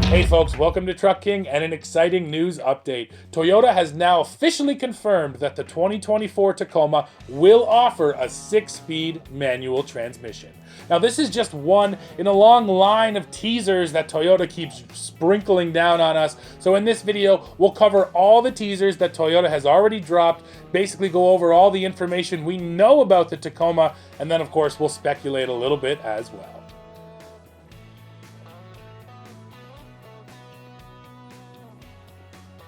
Hey folks, welcome to Truck King and an exciting news update. Toyota has now officially confirmed that the 2024 Tacoma will offer a 6-speed manual transmission. Now this is just one in a long line of teasers that Toyota keeps sprinkling down on us. So in this video, we'll cover all the teasers that Toyota has already dropped, basically go over all the information we know about the Tacoma, and then of course we'll speculate a little bit as well.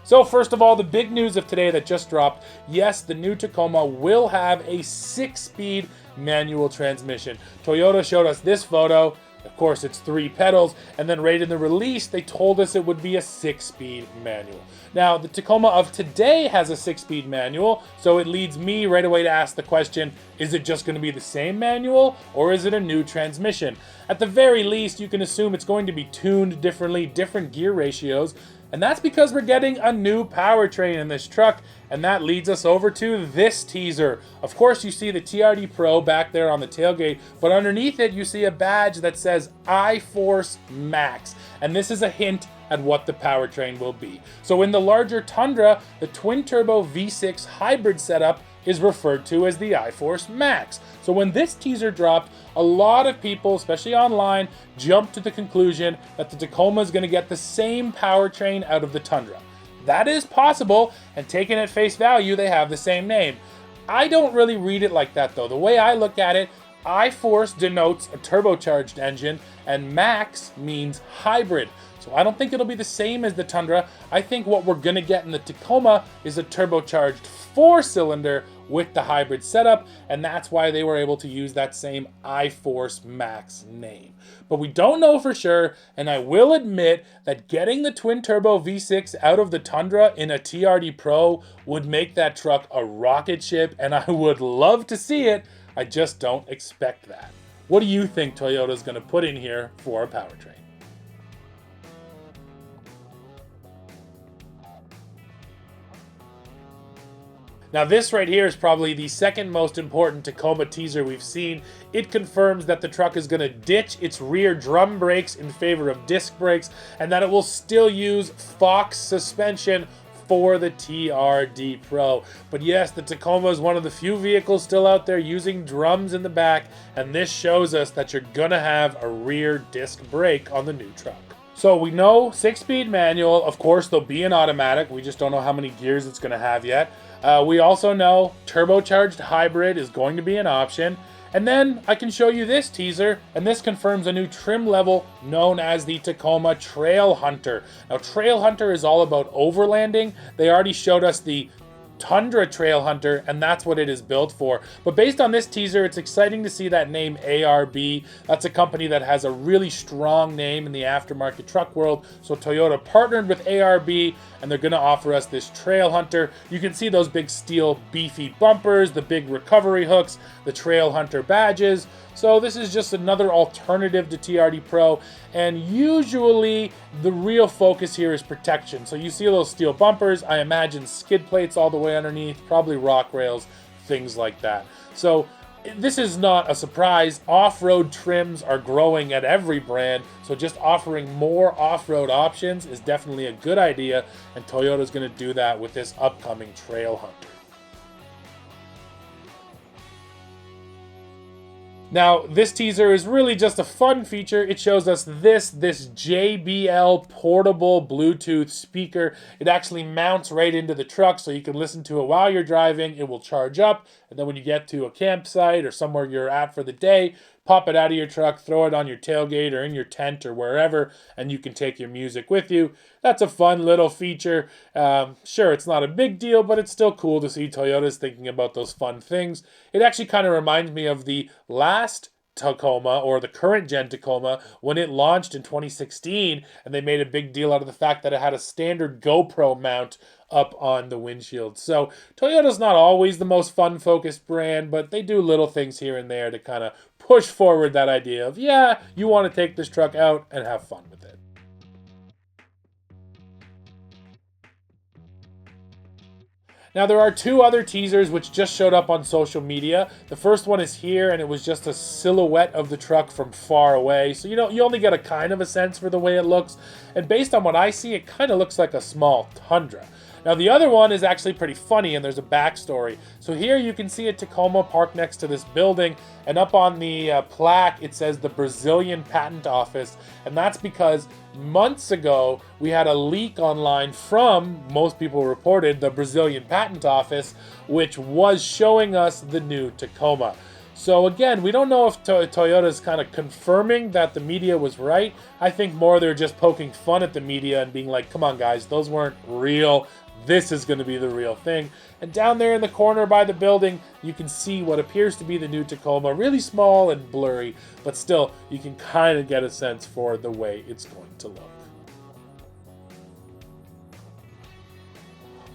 So first of all, the big news of today that just dropped, yes, the new Tacoma will have a 6-speed manual transmission. Toyota showed us this photo. Of course, it's 3 pedals, and then right in the release, they told us it would be a 6-speed manual. Now, the Tacoma of today has a 6-speed manual, so it leads me right away to ask the question, is it just going to be the same manual, or is it a new transmission? At the very least, you can assume it's going to be tuned differently, different gear ratios, and that's because we're getting a new powertrain in this truck, and that leads us over to this teaser. Of course, you see the TRD Pro back there on the tailgate, but underneath it, you see a badge that says iForce Max, and this is a hint at what the powertrain will be. So in the larger Tundra, the twin-turbo V6 hybrid setup is referred to as the iForce Max. So when this teaser dropped, a lot of people, especially online, jumped to the conclusion that the Tacoma is going to get the same powertrain out of the Tundra. That is possible, and taken at face value, they have the same name. I don't really read it like that though. The way I look at it, iForce denotes a turbocharged engine, and Max means hybrid. So I don't think it'll be the same as the Tundra. I think what we're gonna get in the Tacoma is a turbocharged 4-cylinder with the hybrid setup, and that's why they were able to use that same iForce Max name. But we don't know for sure, and I will admit that getting the twin-turbo V6 out of the Tundra in a TRD Pro would make that truck a rocket ship, and I would love to see it. I just don't expect that. What do you think Toyota's going to put in here for a powertrain? Now this right here is probably the second most important Tacoma teaser we've seen. It confirms that the truck is going to ditch its rear drum brakes in favor of disc brakes, and that it will still use Fox suspension for the TRD Pro. But yes, the Tacoma is one of the few vehicles still out there using drums in the back, and this shows us that you're gonna have a rear disc brake on the new truck. So we know 6-speed manual, of course there'll be an automatic, we just don't know how many gears it's gonna have yet. We also know turbocharged hybrid is going to be an option. And then I can show you this teaser, and this confirms a new trim level known as the Tacoma TrailHunter. Now, TrailHunter is all about overlanding. They already showed us the Tundra TrailHunter, and that's what it is built for. But based on this teaser, it's exciting to see that name ARB. That's a company that has a really strong name in the aftermarket truck world. So Toyota partnered with ARB, and they're going to offer us this TrailHunter. You can see those big steel beefy bumpers, the big recovery hooks, the TrailHunter badges. So this is just another alternative to TRD Pro, and usually the real focus here is protection. So you see those steel bumpers, I imagine skid plates all the way underneath, probably rock rails, things like that. So this is not a surprise. Off-road trims are growing at every brand, so just offering more off-road options is definitely a good idea, and Toyota's going to do that with this upcoming TrailHunter. Now, this teaser is really just a fun feature. It shows us this JBL portable Bluetooth speaker. It actually mounts right into the truck, so you can listen to it while you're driving. It will charge up, and then when you get to a campsite or somewhere you're at for the day, pop it out of your truck, throw it on your tailgate or in your tent or wherever, and you can take your music with you. That's a fun little feature. Sure, it's not a big deal, but it's still cool to see Toyota's thinking about those fun things. It actually kind of reminds me of the last Tacoma, or the current gen Tacoma, when it launched in 2016, and they made a big deal out of the fact that it had a standard GoPro mount up on the windshield. So Toyota's not always the most fun-focused brand, but they do little things here and there to kind of push forward that idea of, yeah, you want to take this truck out and have fun with it. Now, there are two other teasers which just showed up on social media. The first one is here, and it was just a silhouette of the truck from far away. So, you only get a kind of a sense for the way it looks. And based on what I see, it kind of looks like a small Tundra. Now, the other one is actually pretty funny, and there's a backstory. So here you can see a Tacoma parked next to this building, and up on the plaque, it says the Brazilian Patent Office. And that's because months ago, we had a leak online from, most people reported, the Brazilian Patent Office, which was showing us the new Tacoma. So again, we don't know if Toyota is kind of confirming that the media was right. I think more they're just poking fun at the media and being like, come on guys, those weren't real. This is going to be the real thing. And down there in the corner by the building, you can see what appears to be the new Tacoma. Really small and blurry, but still, you can kind of get a sense for the way it's going to look.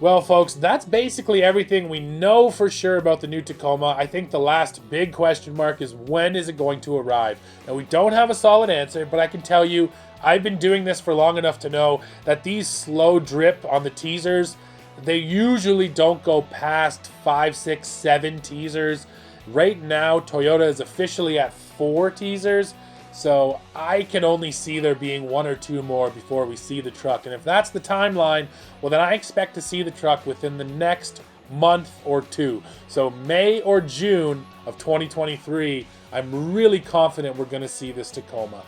Well, folks, that's basically everything we know for sure about the new Tacoma. I think the last big question mark is when is it going to arrive? Now, we don't have a solid answer, but I can tell you, I've been doing this for long enough to know that these slow drip on the teasers, they usually don't go past 5, 6, 7 teasers. Right now, Toyota is officially at 4 teasers. So I can only see there being 1 or 2 more before we see the truck. And if that's the timeline, well, then I expect to see the truck within the next month or 2. So May or June of 2023, I'm really confident we're going to see this Tacoma.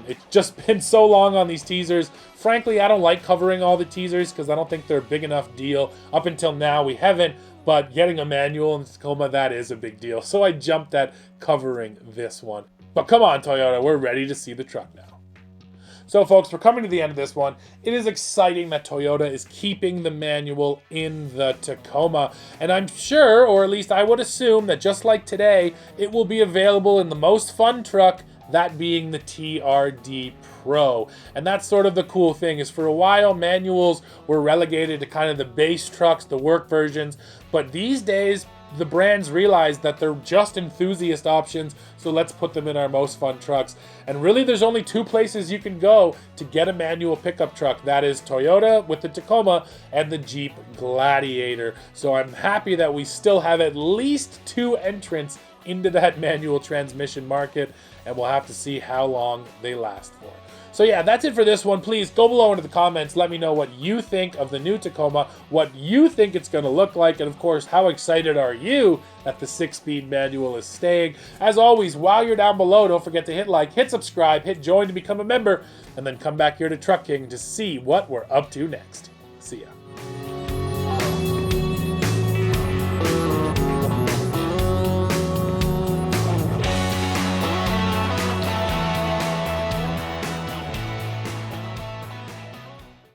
It's just been so long on these teasers. Frankly, I don't like covering all the teasers because I don't think they're a big enough deal. Up until now, we haven't. But getting a manual in Tacoma, that is a big deal. So I jumped at covering this one. But come on, Toyota, we're ready to see the truck now. So folks, we're coming to the end of this one. It is exciting that Toyota is keeping the manual in the Tacoma. And I'm sure, or at least I would assume, that just like today, it will be available in the most fun truck, that being the TRD Pro. And that's sort of the cool thing, is for a while, manuals were relegated to kind of the base trucks, the work versions. But these days, the brands realize that they're just enthusiast options, so let's put them in our most fun trucks. And really, there's only 2 places you can go to get a manual pickup truck. That is Toyota with the Tacoma and the Jeep Gladiator. So I'm happy that we still have at least 2 entrants into that manual transmission market, and we'll have to see how long they last for. So yeah, that's it for this one. Please go below into the comments. Let me know what you think of the new Tacoma, what you think it's going to look like, and of course, how excited are you that the 6-speed manual is staying. As always, while you're down below, don't forget to hit like, hit subscribe, hit join to become a member, and then come back here to Truck King to see what we're up to next. See ya.